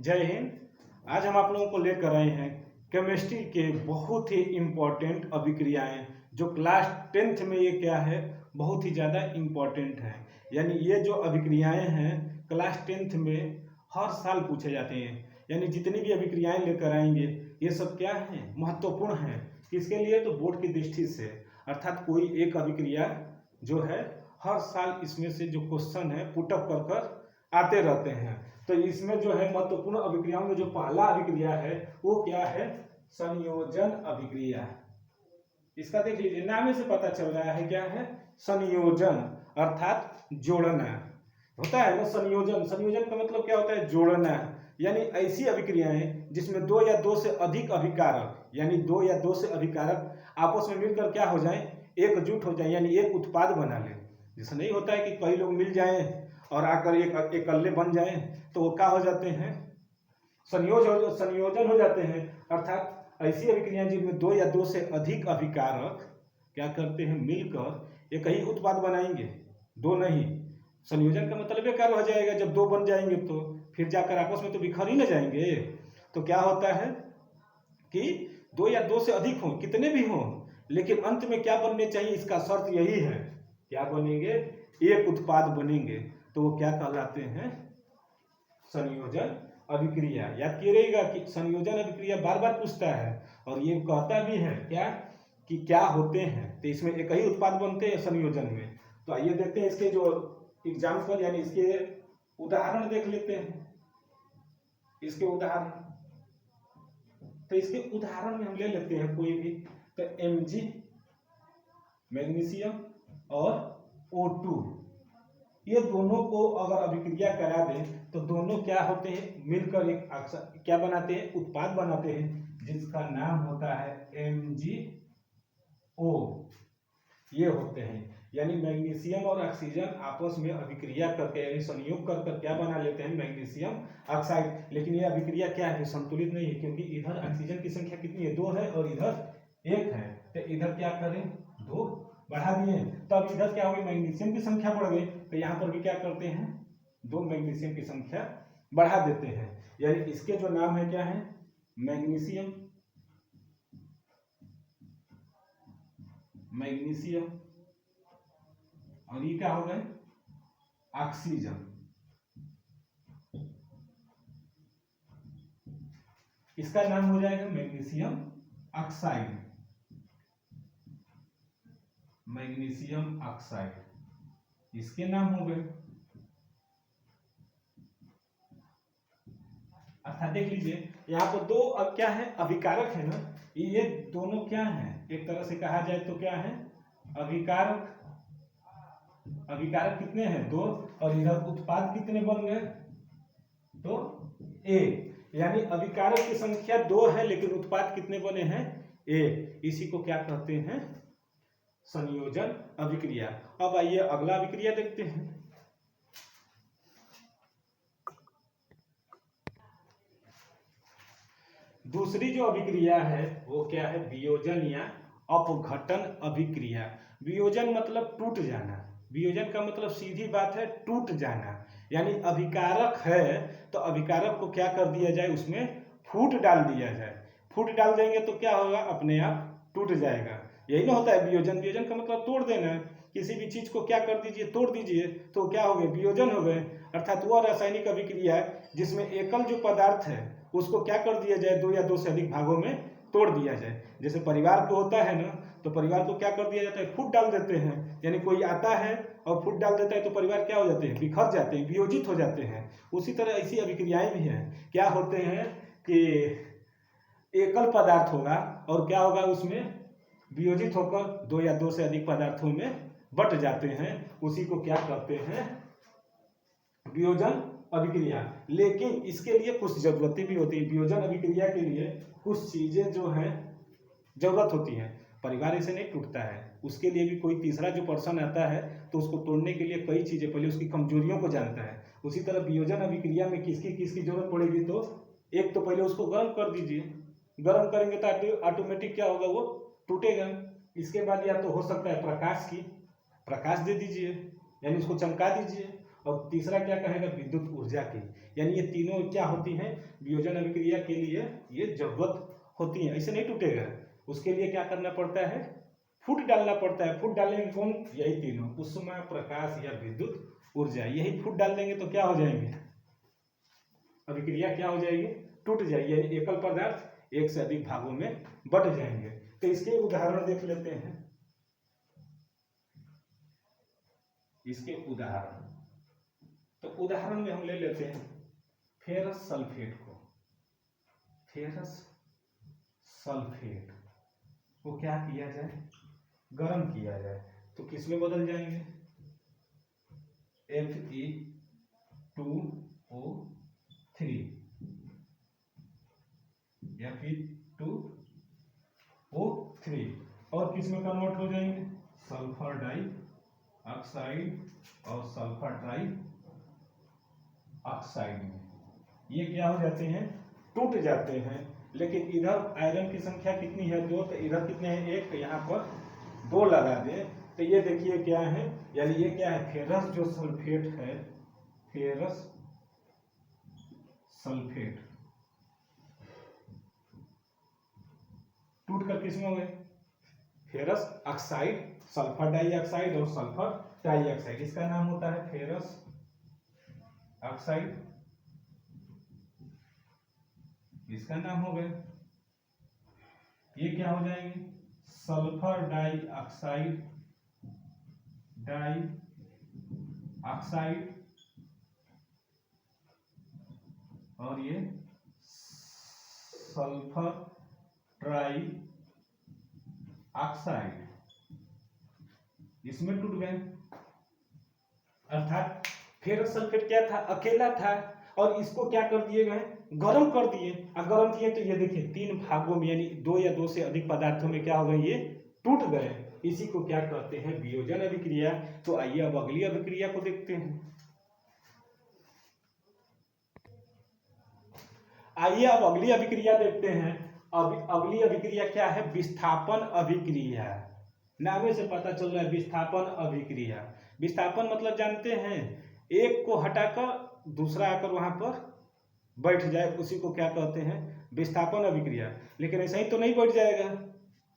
जय हिंद। आज हम आप लोगों को लेकर आए हैं केमिस्ट्री के बहुत ही इम्पोर्टेंट अभिक्रियाएं जो क्लास 10th में ये क्या है बहुत ही ज़्यादा इम्पोर्टेंट है। यानी ये जो अभिक्रियाएं हैं क्लास 10th में हर साल पूछे जाते हैं। यानी जितनी भी अभिक्रियाएं लेकर आएंगे ये सब क्या हैं, महत्वपूर्ण हैं। किसके लिए? तो बोर्ड की दृष्टि से। अर्थात कोई एक अभिक्रिया जो है हर साल इसमें से जो क्वेश्चन है पुटअप कर कर आते रहते हैं। तो इसमें जो है महत्वपूर्ण अभिक्रियाओं में जो पहला अभिक्रिया है वो क्या है? संयोजन अभिक्रिया। इसका देख लीजिए, नाम से पता चल रहा है क्या है? संयोजन अर्थात जोड़ना होता है ना। संयोजन, संयोजन का मतलब क्या होता है? जोड़ना। यानी ऐसी अभिक्रियाएं जिसमें दो या दो से अधिक अभिकारक, यानी दो या दो से अभिकारक आपस में मिलकर क्या हो जाए? एकजुट हो जाए, यानी एक उत्पाद बना ले। जैसा नहीं होता है कि कई लोग मिल जाएं और आकर एक एकल्ले बन जाएं, तो वो क्या हो जाते हैं? संयोजन हो जाते हैं। अर्थात ऐसी अभिक्रियाएं जिनमें दो या दो से अधिक अभिकारक क्या करते हैं? मिलकर एक ही उत्पाद बनाएंगे, दो नहीं। संयोजन का मतलब बेकार हो जाएगा जब दो बन जाएंगे तो फिर जाकर आपस में तो बिखर ही न जाएंगे। तो क्या होता है कि दो या दो से अधिक हों, कितने भी हों, लेकिन अंत में क्या बनने चाहिए? इसका शर्त यही है, क्या बनेंगे? एक उत्पाद बनेंगे। तो वो क्या कहलाते हैं? संयोजन अभिक्रिया। याद कीजिएगा कि संयोजन अभिक्रिया बार बार पूछता है और ये कहता भी है क्या कि क्या होते हैं। तो इसमें एक ही उत्पाद बनते हैं संयोजन में। तो आइए देखते हैं इसके जो एग्जाम्पल, यानी इसके उदाहरण देख लेते हैं। इसके उदाहरण, तो इसके उदाहरण में हम ले लेते हैं कोई भी। तो Mg मैग्नीशियम और O2, ये दोनों को अगर अभिक्रिया करा दें तो दोनों क्या होते हैं? मिलकर एक क्या बनाते हैं? उत्पाद बनाते हैं जिसका नाम होता है MgO। ये होते हैं, यानी मैग्नीशियम और ऑक्सीजन आपस में अभिक्रिया करके यानी संयोग कर क्या बना लेते हैं? Magnesium oxide. लेकिन ये अभिक्रिया क्या है? संतुलित नहीं है, क्योंकि इधर ऑक्सीजन की संख्या कितनी है? 2 है और इधर 1 है। तो इधर क्या करें? 2 बढ़ा दिए, तो अब इधर क्या हो गई? मैग्नीशियम की संख्या बढ़ गई। तो यहाँ पर भी क्या करते हैं? 2 मैग्नीशियम की संख्या बढ़ा देते हैं। यानी इसके जो नाम है क्या है? मैग्नीशियम, मैग्नीशियम, और ये क्या हो गए? ऑक्सीजन। इसका नाम हो जाएगा मैग्नीशियम ऑक्साइड, मैग्नीशियम ऑक्साइड इसके नाम हो गए। अर्थात देख लीजिए यहाँ पर दो अब क्या है? अभिकारक है ना। ये दोनों क्या है? एक तरह से कहा जाए तो क्या है? अभिकारक। अभिकारक कितने हैं? 2, और इधर उत्पाद कितने बन गए? तो A। यानी अभिकारक की संख्या 2 है लेकिन उत्पाद कितने बने हैं? A। इसी को क्या कहते हैं? संयोजन अभिक्रिया। अब आइए अगला अभिक्रिया देखते हैं। दूसरी जो अभिक्रिया है वो क्या है? वियोजन या अपघटन अभिक्रिया। वियोजन मतलब टूट जाना। वियोजन का मतलब सीधी बात है टूट जाना। यानी अभिकारक है तो अभिकारक को क्या कर दिया जाए? उसमें फूट डाल दिया जाए। फूट डाल देंगे तो क्या होगा? अपने आप टूट जाएगा। यही ना होता है वियोजन। वियोजन का मतलब तोड़ देना। किसी भी चीज को क्या कर दीजिए? तोड़ दीजिए, तो क्या हो गए? वियोजन हो गए। अर्थात वह रासायनिक अभिक्रिया है जिसमें एकल जो पदार्थ है उसको क्या कर दिया जाए? 2 या 2 से अधिक भागों में तोड़ दिया जाए। जैसे परिवार को होता है ना, तो परिवार को क्या कर दिया जाता है? फूट डाल देते हैं। यानी कोई आता है और फूट डाल देता है तो परिवार क्या हो जाते हैं? बिखर जाते हैं, वियोजित हो जाते हैं। उसी तरह ऐसी अभिक्रियाएं भी हैं। क्या होते हैं कि एकल पदार्थ होगा और क्या होगा? उसमें वियोजित होकर 2 या 2 से अधिक पदार्थों में बट जाते हैं। उसी को क्या कहते हैं? वियोजन अभिक्रिया। लेकिन इसके लिए कुछ जरूरतें भी होती हैं। वियोजन अभिक्रिया के लिए कुछ चीजें जो हैं जरूरत होती हैं। परिवार ऐसे नहीं टूटता है, उसके लिए भी कोई तीसरा जो पर्सन आता है तो उसको तोड़ने के लिए कई चीजें, पहले उसकी कमजोरियों को जानता है। उसी तरह वियोजन अभिक्रिया में किसकी किसकी जरूरत पड़ेगी? तो एक तो पहले उसको गर्म कर दीजिए। गर्म करेंगे तो ऑटोमेटिक क्या होगा? वो टूटेगा। इसके बाद या तो हो सकता है प्रकाश की, प्रकाश दे दीजिए, यानी उसको चमका दीजिए। और तीसरा क्या कहेगा, विद्युत ऊर्जा की। यानी ये तीनों क्या होती हैं, वियोजन अभिक्रिया के लिए ये जरूरत होती है। ऐसे नहीं टूटेगा, उसके लिए क्या करना पड़ता है, फूट डालना पड़ता है। फूट डालेंगे कौन, यही तीनों, उष्मा, प्रकाश या विद्युत ऊर्जा। यही फूट डाल देंगे तो क्या हो जाएंगे, अभिक्रिया क्या हो जाएगी, टूट जाएगी। यानी एकल पदार्थ एक से अधिक भागों में बट जाएंगे। तो इसके उदाहरण देख लेते हैं। इसके उदाहरण, तो उदाहरण में हम ले लेते हैं फेरस सल्फेट को। फेरस सल्फेट को क्या किया जाए, गर्म किया जाए। तो किस में बदल जाएंगे, Fe2O3 या Fe2O3 और किस में कन्वर्ट हो जाएंगे, सल्फर डाई ऑक्साइड और सल्फर ट्राई ऑक्साइड में। ये क्या हो जाते हैं, टूट जाते हैं। लेकिन इधर आयरन की संख्या कितनी है, 2, तो इधर कितने हैं, 1, यहाँ पर 2 लगा दें तो ये देखिए क्या है, यानी ये क्या है, फेरस जो सल्फेट है, फेरस सल्फेट टूट कर किसमें हो गए, फेरस ऑक्साइड, सल्फर डाइऑक्साइड और सल्फर ट्राइऑक्साइड। इसका नाम होता है फेरस ऑक्साइड, इसका नाम हो गया। ये क्या हो जाएंगे, सल्फर डाइऑक्साइड, डाइऑक्साइड और ये सल्फर ट्राई ऑक्साइड, इसमें टूट गए। अर्थात फेरस सल्फेट क्या था, अकेला था और इसको क्या कर दिए गए, गर्म कर दिए। और गर्म किए तो ये देखिए 3 भागों में, यानी 2 या 2 से अधिक पदार्थों में क्या हो गए, ये टूट गए। इसी को क्या कहते हैं, वियोजन अभिक्रिया। तो आइए अब अगली अभिक्रिया को देखते हैं। आइए अब अगली अभिक्रिया देखते हैं। अब अगली अभिक्रिया क्या है, विस्थापन अभिक्रिया। नाम से पता चल रहा है विस्थापन अभिक्रिया। विस्थापन मतलब जानते हैं, एक को हटाकर दूसरा आकर वहां पर बैठ जाए, उसी को क्या कहते हैं, विस्थापन अभिक्रिया। लेकिन ऐसा ही तो नहीं बैठ जाएगा,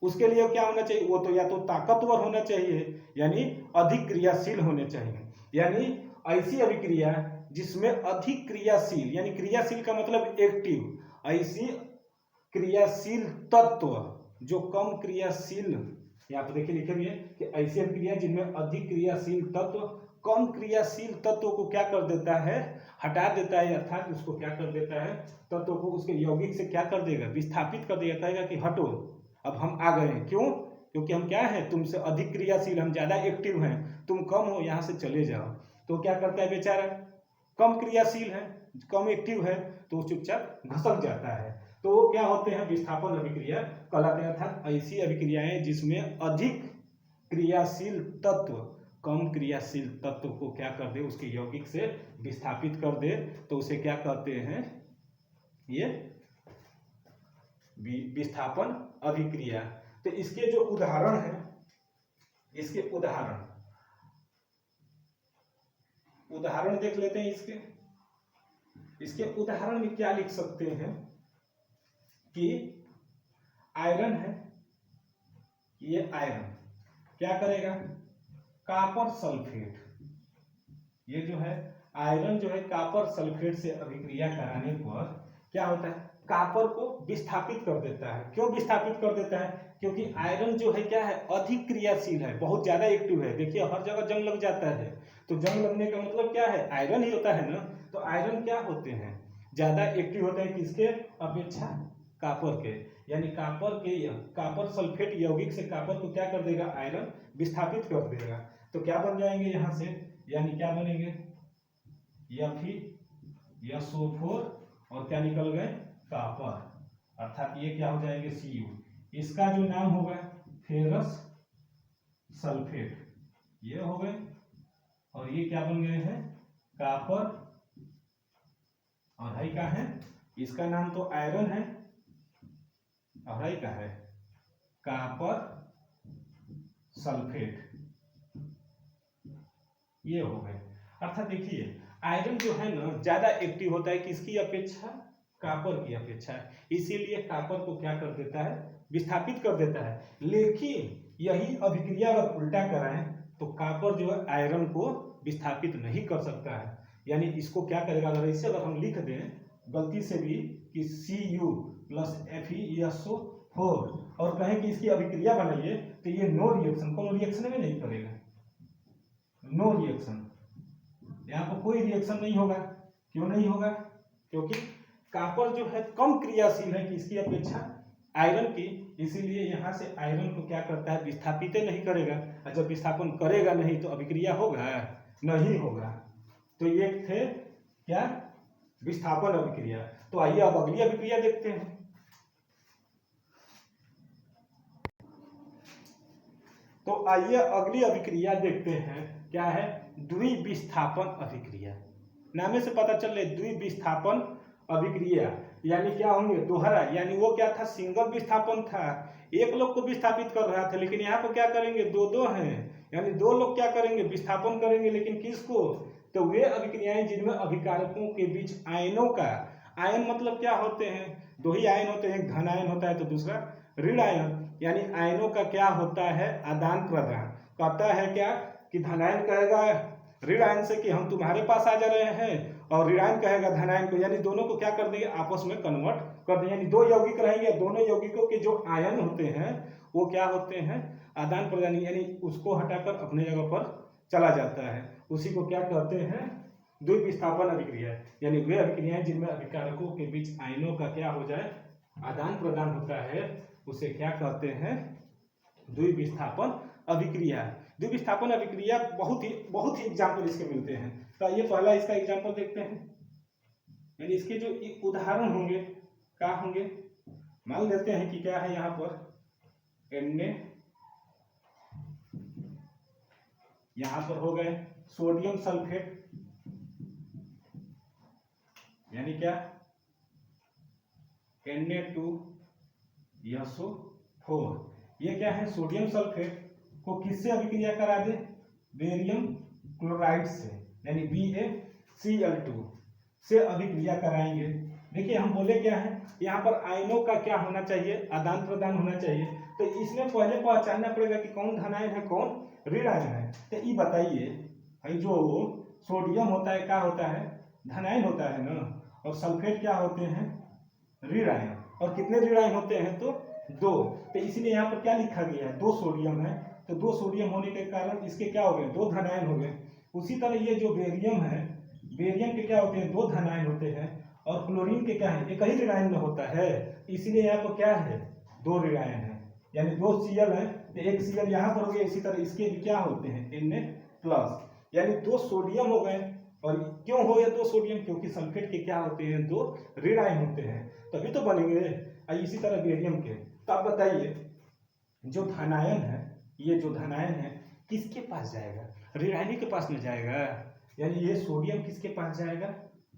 उसके लिए क्या होना चाहिए, वो तो या तो ताकतवर होना चाहिए, यानी अधिक क्रियाशील होने चाहिए। यानी ऐसी अभिक्रिया जिसमें अधिक क्रियाशील, यानी क्रियाशील का मतलब एक्टिव, ऐसी क्रियाशील तत्व जो कम क्रियाशील, यहाँ पे देखिए लिखे हुए कि ऐसी अभिक्रिया जिनमें अधिक क्रियाशील तत्व कम क्रियाशील तत्व को क्या कर देता है, हटा देता है। अर्थात उसको क्या कर देता है, तत्व को उसके यौगिक से क्या कर देगा, विस्थापित कर देगा। कहेगा कि हटो, अब हम आ गए हैं। क्यों, क्योंकि हम क्या है, तुमसे अधिक क्रियाशील, हम ज्यादा एक्टिव हैं, तुम कम हो, यहाँ से चले जाओ। तो क्या करता है बेचारा, कम क्रियाशील है, कम एक्टिव है, तो चुपचाप घसक जाता है। तो वो क्या होते हैं, विस्थापन अभिक्रिया कहलाते हैं। अर्थात ऐसी अभिक्रियाएं जिसमें अधिक क्रियाशील तत्व कम क्रियाशील तत्व को क्या कर दे, उसके यौगिक से विस्थापित कर दे, तो उसे क्या कहते हैं, ये विस्थापन अभिक्रिया। तो इसके जो उदाहरण है, इसके उदाहरण देख लेते हैं। इसके उदाहरण में क्या लिख सकते हैं कि आयरन है, ये आयरन क्या करेगा, कॉपर सल्फेट, ये जो है आयरन जो है कॉपर सल्फेट से अभिक्रिया कराने पर क्या होता है, कॉपर को विस्थापित कर देता है। क्यों विस्थापित कर देता है, क्योंकि आयरन जो है क्या है, अधिक क्रियाशील है, बहुत ज्यादा एक्टिव है। देखिए हर जगह जंग लग जाता है, तो जंग लगने का मतलब क्या है, आयरन ही होता है ना। तो आयरन क्या होते हैं, ज्यादा एक्टिव होते हैं, किसके अपेक्षा, कॉपर के। यानी कॉपर सल्फेट यौगिक से कॉपर को क्या कर देगा, आयरन विस्थापित कर देगा। तो क्या बन जाएंगे यहाँ से, यानी क्या बनेंगे, SO4 और क्या निकल गए, कॉपर। अर्थात ये क्या हो जाएंगे, Cu। इसका जो नाम होगा फेरस सल्फेट, ये हो गए, और ये क्या बन गए हैं, कॉपर। और हाई का है, इसका नाम तो आयरन है, और हाई का है कॉपर सल्फेट, ये हो गए। अर्थात देखिए आयरन जो है ना ज्यादा एक्टिव होता है किसकी अपेक्षा, कॉपर की अपेक्षा, इसीलिए कॉपर को क्या कर देता है, विस्थापित कर देता है। लेकिन यही अभिक्रिया अगर उल्टा कराएं तो कॉपर जो है आयरन को विस्थापित नहीं कर सकता है। यानी इसको क्या करेगा, अगर इसे अगर हम लिख दें गलती से भी कि Cu प्लस FeSO4 और कहें कि इसकी अभिक्रिया बनाइए तो ये नो रिएक्शन, कोनो रिएक्शन में नहीं करेगा, नो रिएक्शन, यहाँ पर कोई रिएक्शन नहीं होगा। क्यों नहीं होगा, क्योंकि कॉपर जो है कम क्रियाशील है किसकी अपेक्षा, आयरन की, इसीलिए यहाँ से आयरन को क्या करता है, विस्थापित नहीं करेगा। और जब विस्थापन करेगा नहीं तो अभिक्रिया होगा, नहीं होगा। तो ये थे क्या, विस्थापन अभिक्रिया। तो आइए अब अगली अभिक्रिया देखते हैं। तो आइए अगली अभिक्रिया देखते हैं, क्या है, द्विविस्थापन अभिक्रिया। नामे से पता चल रहा है द्विविस्थापन अभिक्रिया, यानी क्या होंगे, दोहरा। यानी वो क्या था, सिंगल विस्थापन था, एक लोग को विस्थापित कर रहा था, लेकिन यहाँ पर क्या करेंगे, दो दो हैं, यानी दो लोग क्या करेंगे, विस्थापन करेंगे। लेकिन किसको, तो वे अभिक्रियाएं जिनमें अभिकारकों के बीच आयनों का, आयन मतलब क्या होते हैं, दो ही आयन होते हैं, एक धन आयन होता है तो दूसरा ऋण आयन। यानी आयनों का क्या होता है, आदान प्रदान। कहता है क्या कि धनायन कहेगा ऋण आयन से कि हम तुम्हारे पास आ जा रहे हैं, और ऋणायन कहेगा धनायन को, यानी दोनों को क्या कर देंगे, आपस में कन्वर्ट कर देंगे। यानी दो यौगिक रहेंगे, दोनों यौगिकों के जो आयन होते हैं वो क्या होते हैं, आदान प्रदान, यानी उसको हटाकर अपने जगह पर चला जाता है। उसी को क्या कहते हैं, द्विविस्थापन अभिक्रिया। यानी वे अभिक्रियाएं जिनमें अभिकारकों के बीच आयनों का क्या हो जाए, आदान प्रदान होता है, उसे क्या कहते हैं, द्विविस्थापन अभिक्रिया। द्विविस्थापन अभिक्रिया बहुत ही एग्जाम्पल इसके मिलते हैं। तो ये पहला इसका एग्जाम्पल देखते हैं। यानी इसके जो उदाहरण होंगे क्या होंगे, मान लेते हैं कि क्या है यहाँ पर Na, यहाँ पर हो गए सोडियम सल्फेट, यानी क्या Na2SO4। ये क्या है, सोडियम सल्फेट को किससे अभिक्रिया करा दे, बेरियम क्लोराइड से, यानी BaCl2 से अभिक्रिया कराएंगे। देखिए हम बोले क्या है, यहाँ पर आयनों का क्या होना चाहिए, आदान प्रदान होना चाहिए। तो इसमें पहले पहचानना पड़ेगा कि कौन धनायन है कौन ऋण आयन है। तो ये बताइए भाई, जो सोडियम होता है क्या होता है, धनायन होता है ना, और सल्फेट क्या होते हैं, ऋण आयन। और कितने ऋण आयन होते हैं, तो दो। तो इसलिए यहाँ पर क्या लिखा गया है, दो सोडियम है, तो दो सोडियम होने के कारण इसके क्या हो गए, दो धनायन हो गए। उसी तरह ये जो बेरियम है, बेरियम के क्या होते हैं, दो धनायन होते हैं, और क्लोरीन के क्या है, एक ही ऋणायन में होता है, इसीलिए यहाँ पर क्या है, दो ऋणायन है। यानी दो Cl है तो एक Cl यहाँ पर हो गया। इसी तरह इसके भी क्या होते हैं, Na+, यानी दो सोडियम हो गए। और क्यों हो गए दो सोडियम, क्योंकि सल्फेट के क्या होते हैं, दो ऋण आयन होते हैं, तभी तो बनेंगे। इसी तरह बेरियम के। तो आप बताइए जो धनायन है, ये जो धनायन है किसके पास जाएगा, ऋण आयन के पास में जाएगा। यानी ये सोडियम किसके पास जाएगा,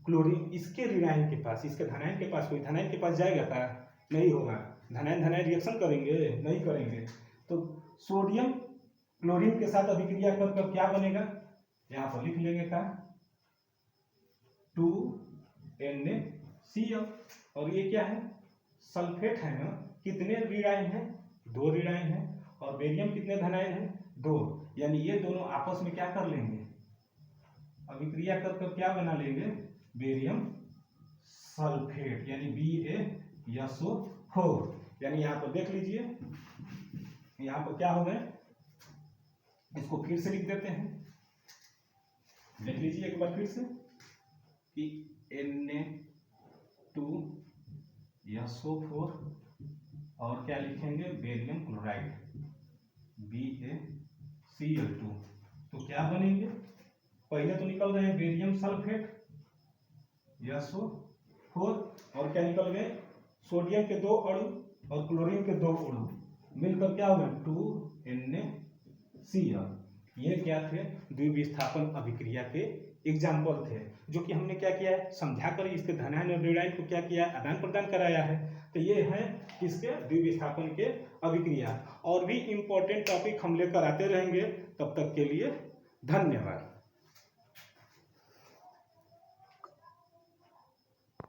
क्लोरीन, इसके ऋण आयन के पास, इसके धनायन के पास। कोई धनायन के पास जाएगा क्या, नहीं होगा। धनायन धनायन रिएक्शन करेंगे, नहीं करेंगे। तो सोडियम क्लोरीन के साथ अभिक्रिया कर क्या बनेगा, यहाँ पर लिख लेंगे का 2NaCl। और ये क्या है, सल्फेट है ना, कितने ऋण आयन है, दो ऋण आयन है, और बेरियम कितने धनायन है, दो। यानी ये दोनों आपस में क्या कर लेंगे, अभिक्रिया कर क्या बना लेंगे, बेरियम सल्फेट, यानी BaSO4। यानी यहाँ पर देख लीजिए, यहाँ पर क्या हो गए, इसको फिर से लिख देते हैं, देख लीजिए एक बार फिर से कि Na2SO4 और क्या लिखेंगे, बेरियम क्लोराइड BaCl2। तो क्या बनेंगे, पहले तो निकल रहे हैं बेरियम सल्फेट SO4, और क्या निकल गए, सोडियम के दो अणु और क्लोरीन के दो अणु मिलकर क्या हो गए, 2NaCl। ये क्या थे, द्विविस्थापन अभिक्रिया के एग्जाम्पल थे, जो कि हमने क्या किया है, समझा कर इसके धनायन और ऋणायन को क्या किया है, आदान प्रदान कराया है। तो ये है किसके, द्विविस्थापन के अभिक्रिया। और भी इम्पोर्टेंट टॉपिक हम लेकर आते रहेंगे, तब तक के लिए धन्यवाद।